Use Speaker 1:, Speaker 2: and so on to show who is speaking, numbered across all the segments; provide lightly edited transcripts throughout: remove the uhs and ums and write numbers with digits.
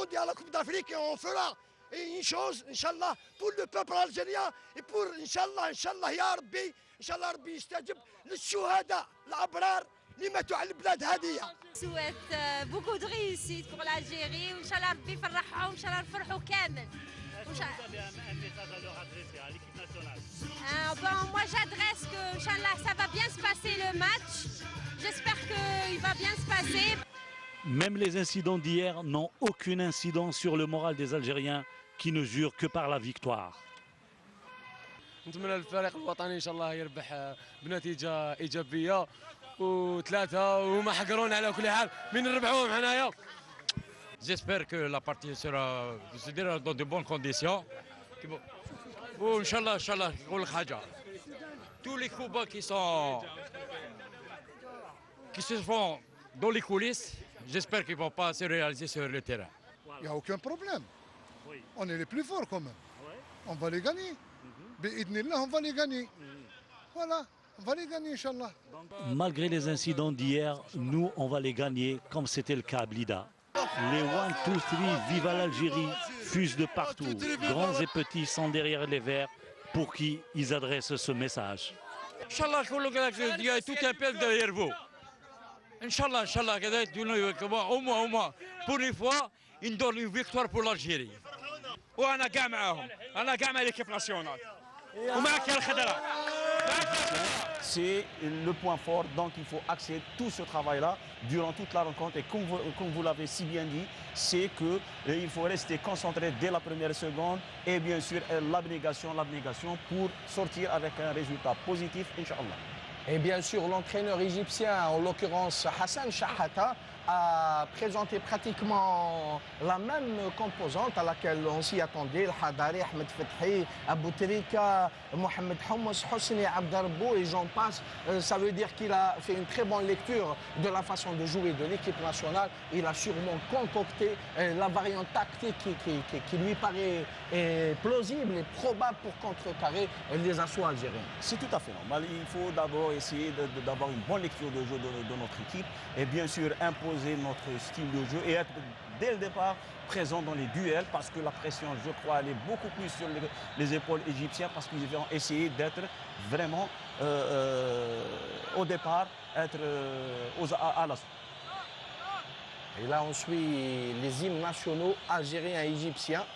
Speaker 1: monde et à la Coupe d'Afrique et on fera une chose, Inch'Allah, pour le peuple algérien et pour Inch'Allah, Ya Rabbi, Inch'Allah Rabbi يستجب للشهداء الأبرار اللي ماتوا على البلاد هذه.
Speaker 2: souhaite beaucoup de réussite pour l'Algérie. Inch'Allah Rabbi يفرحهم, Inch'Allah نفرحوا كامل.
Speaker 3: Est-ce que vous avez un message à leur adresser à l'équipe nationale?
Speaker 2: Bon, moi j'adresse que, Inch'Allah, ça va bien se passer le match. J'espère qu'il va bien se passer.
Speaker 4: Même les incidents d'hier n'ont aucun incident sur le moral des Algériens qui ne jurent que par la victoire.
Speaker 5: نتمنى للفريق الوطني ان شاء الله يربح بنتيجه ايجابيه وثلاثه وما حقرونا على كل حال من نربحوهم حنايا.
Speaker 6: J'espère que la partie sera dans de bonnes conditions. Inch'Allah, tous les combats qui se font dans les coulisses, j'espère qu'ils ne vont pas se réaliser sur le terrain.
Speaker 7: Il n'y a aucun problème. On est les plus forts quand même. On va les gagner. On va les gagner. Voilà, on va les gagner, Inch'Allah.
Speaker 4: Malgré les incidents d'hier, nous, on va les gagner comme c'était le cas à Blida. Les 1, 2, 3, vive à l'Algérie, fusent de partout. Grands et petits sont derrière les verts pour qui ils adressent ce message.
Speaker 6: Inch'Allah, il y a tout un peuple derrière vous. Inch'Allah, au moins, pour une fois, ils donnent une victoire pour l'Algérie.
Speaker 8: وانا قاع معاهم انا قاع مع ليكيب ناسيونال ومعك يا الخضراء.
Speaker 9: C'est le point fort, donc il faut axer tout ce travail-là durant toute la rencontre. Et comme vous l'avez si bien dit, c'est qu'il faut rester concentré dès la première seconde et bien sûr l'abnégation pour sortir avec un résultat positif, Inch'Allah.
Speaker 10: Et bien sûr, l'entraîneur égyptien, en l'occurrence Hassan Shahata, a présenté pratiquement la même composante à laquelle on s'y attendait. El Hadari, Ahmed Fethi, Abou Trika, Mohamed Houmous, Hosni Abdarbou et j'en passe. Ça veut dire qu'il a fait une très bonne lecture de la façon de jouer de l'équipe nationale. Il a sûrement concocté la variante tactique qui lui paraît plausible et probable pour contrecarrer les assauts algériens.
Speaker 9: C'est tout à fait normal. Il faut d'abord essayer d'avoir une bonne lecture de jeu de notre équipe et bien sûr imposer notre style de jeu et être dès le départ présent dans les duels parce que la pression, je crois, elle est beaucoup plus sur les épaules égyptiennes parce qu'ils vont essayer d'être vraiment au départ, être à l'assaut.
Speaker 10: Et là, on suit les hymnes nationaux algériens et égyptiens.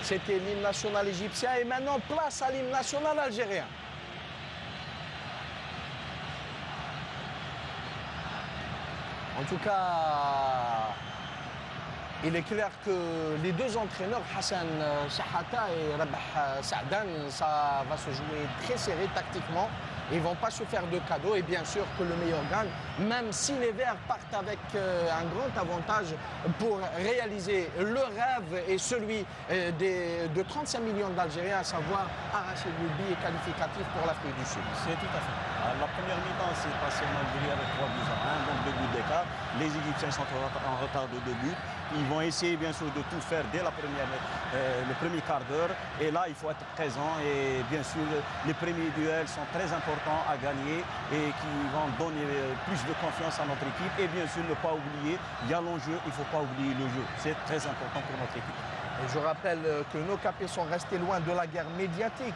Speaker 10: C'était l'hymne national égyptien et maintenant place à l'hymne national algérien. En tout cas, il est clair que les deux entraîneurs, Hassan Shahata et Rabah Sa'dan, ça va se jouer très serré tactiquement. Ils ne vont pas se faire de cadeaux et bien sûr que le meilleur gagne, même si les Verts partent avec un grand avantage pour réaliser le rêve et celui de 35 millions d'Algériens, à savoir arracher le billet qualificatif pour l'Afrique du Sud.
Speaker 9: C'est tout à fait. Alors, la première mi-temps s'est passée en Algérie avec 3-1, donc 2 buts d'écart. Les Égyptiens sont en retard de 2 buts. Ils vont essayer bien sûr de tout faire dès le premier quart d'heure. Et là, il faut être présent. Et bien sûr, les premiers duels sont très importants à gagner et qui vont donner plus de confiance à notre équipe. Et bien sûr, ne pas oublier, il y a l'enjeu, il ne faut pas oublier le jeu. C'est très important pour notre équipe.
Speaker 10: Et je rappelle que nos capés sont restés loin de la guerre médiatique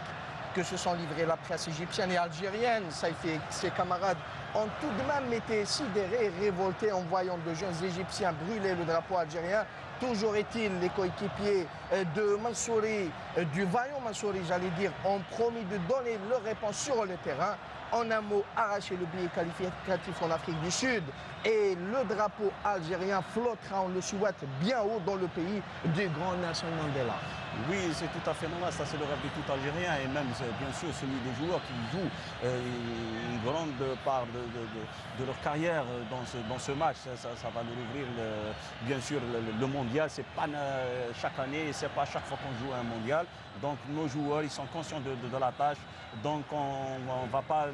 Speaker 10: que se sont livrés la presse égyptienne et algérienne. Saïf et ses camarades ont tout de même été sidérés et révoltés en voyant de jeunes Égyptiens brûler le drapeau algérien Toujours est-il, les coéquipiers de Mansouri, du vaillant Mansouri, j'allais dire, ont promis de donner leur réponse sur le terrain. En un mot, arracher le billet qualificatif en Afrique du Sud. Et le drapeau algérien flottera, on le souhaite, bien haut dans le pays du grand Nelson Mandela.
Speaker 9: Oui, c'est tout à fait normal, ça c'est le rêve de tout Algérien et même bien sûr celui des joueurs qui jouent une grande part de leur carrière dans ce match. Ça va leur ouvrir bien sûr le mondial, c'est pas chaque année, c'est pas chaque fois qu'on joue un mondial. Donc nos joueurs, ils sont conscients de la tâche, donc on ne va pas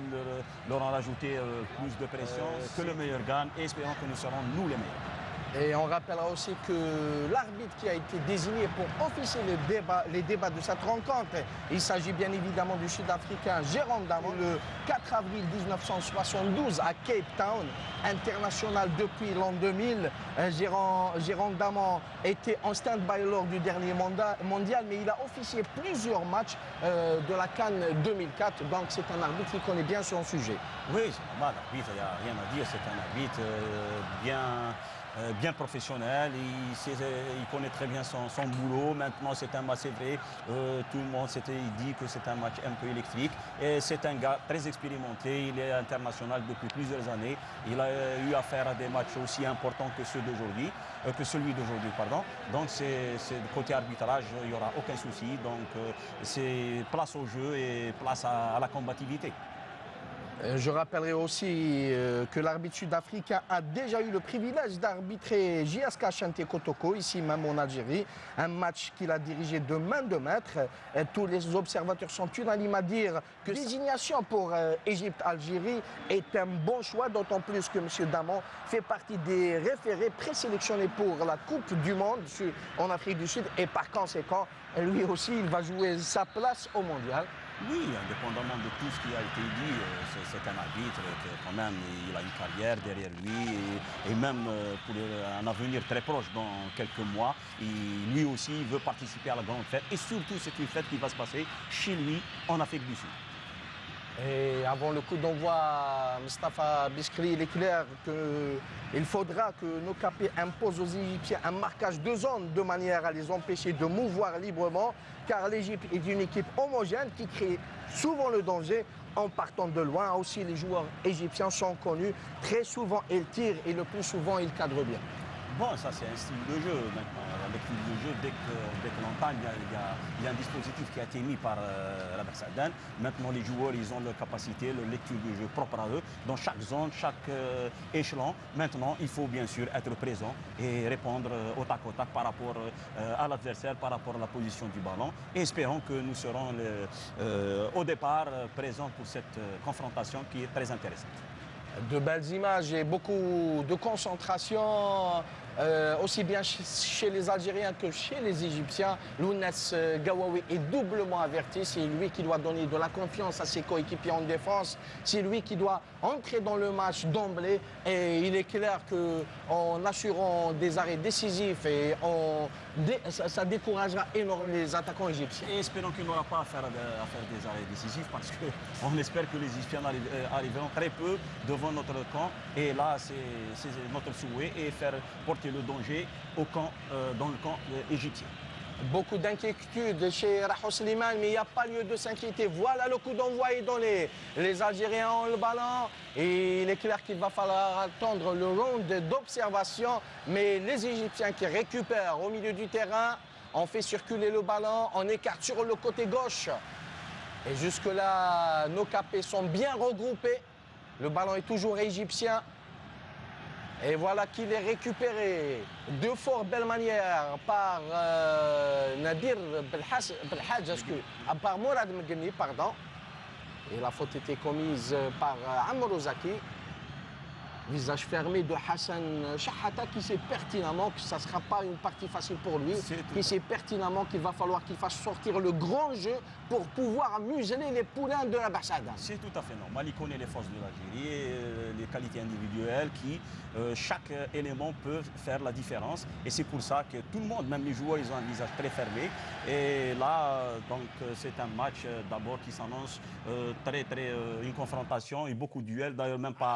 Speaker 9: leur en rajouter plus de pression, que le meilleur gagne et espérons que nous serons nous les meilleurs.
Speaker 10: Et on rappellera aussi que l'arbitre qui a été désigné pour officier les débats de cette rencontre, il s'agit bien évidemment du Sud-Africain Jérôme Damon, le 4 avril 1972 à Cape Town, international depuis l'an 2000. Jérôme Damon était en stand-by lors du dernier mondial, mais il a officié plusieurs matchs de la CAN 2004, donc c'est un arbitre qui connaît bien son sujet.
Speaker 9: Oui, c'est normal, l'arbitre, il n'y a rien à dire, c'est un arbitre bien professionnel, il connaît très bien son boulot. Maintenant, c'est un match, c'est vrai, tout le monde dit que c'est un match un peu électrique. Et c'est un gars très expérimenté, il est international depuis plusieurs années. Il a eu affaire à des matchs aussi importants que celui d'aujourd'hui, pardon. Donc, côté arbitrage, il n'y aura aucun souci. Donc, c'est place au jeu et place à la combativité.
Speaker 10: Je rappellerai aussi que l'arbitre sud-africain a déjà eu le privilège d'arbitrer JSK Ashanti Kotoko, ici même en Algérie. Un match qu'il a dirigé de main de maître. Tous les observateurs sont unanimes à dire que la désignation pour Égypte-Algérie est un bon choix, d'autant plus que M. Damon fait partie des référés présélectionnés pour la Coupe du Monde en Afrique du Sud. Et par conséquent, lui aussi, il va jouer sa place au mondial.
Speaker 9: Oui, indépendamment de tout ce qui a été dit, c'est un arbitre qui quand même, il a une carrière derrière lui et même pour un avenir très proche dans quelques mois. Lui aussi, il veut participer à la grande fête et surtout c'est une fête qui va se passer chez lui en Afrique du Sud.
Speaker 10: Et avant le coup d'envoi, Moustapha Biskri, il est clair qu'il faudra que nos capés imposent aux Égyptiens un marquage de zone de manière à les empêcher de mouvoir librement, car l'Égypte est une équipe homogène qui crée souvent le danger en partant de loin. Aussi, les joueurs égyptiens sont connus. Très souvent, ils tirent et le plus souvent, ils cadrent bien.
Speaker 9: Bon, ça c'est un style de jeu maintenant. La lecture de jeu, dès que l'on entame, il y a un dispositif qui a été mis par Rabah Saadane. Maintenant, les joueurs, ils ont leur capacité, leur lecture de jeu propre à eux, dans chaque zone, chaque échelon. Maintenant, il faut bien sûr être présent et répondre au tac par rapport à l'adversaire, par rapport à la position du ballon. Et espérons que nous serons au départ présents pour cette confrontation qui est très intéressante.
Speaker 10: De belles images et beaucoup de concentration, aussi bien chez les Algériens que chez les Égyptiens. Lounès Gawawi est doublement averti. C'est lui qui doit donner de la confiance à ses coéquipiers en défense. C'est lui qui doit entrer dans le match d'emblée. Et il est clair qu'en assurant des arrêts décisifs, ça découragera énormément les attaquants égyptiens.
Speaker 9: Et espérons qu'il n'aura pas à faire des arrêts décisifs parce qu'on espère que les Égyptiens arriveront très peu devant notre camp. Et là, c'est notre souhait et faire porter le danger dans le camp égyptien.
Speaker 10: Beaucoup d'inquiétudes chez Rahou Slimane, mais il n'y a pas lieu de s'inquiéter. Voilà le coup d'envoi est donné. Les Algériens ont le ballon et il est clair qu'il va falloir attendre le round d'observation. Mais les Égyptiens qui récupèrent au milieu du terrain, on fait circuler le ballon, on écarte sur le côté gauche. Et jusque-là, nos capés sont bien regroupés. Le ballon est toujours égyptien. Et voilà qu'il est récupéré de fort belle manière par Nadir Belhadj, par Mourad Mgeni, pardon. Et la faute était commise par Amro Zaki. Visage fermé de Hassan Shahata qui sait pertinemment que ça ne sera pas une partie facile pour lui, qui sait pertinemment qu'il va falloir qu'il fasse sortir le grand jeu pour pouvoir museler les poulains de la Bassada.
Speaker 9: C'est tout à fait normal, il connaît les forces de l'Algérie, les qualités individuelles qui, chaque élément peut faire la différence. Et c'est pour ça que tout le monde, même les joueurs, ils ont un visage très fermé. Et là, donc, c'est un match d'abord qui s'annonce une confrontation et beaucoup de duels, d'ailleurs même pas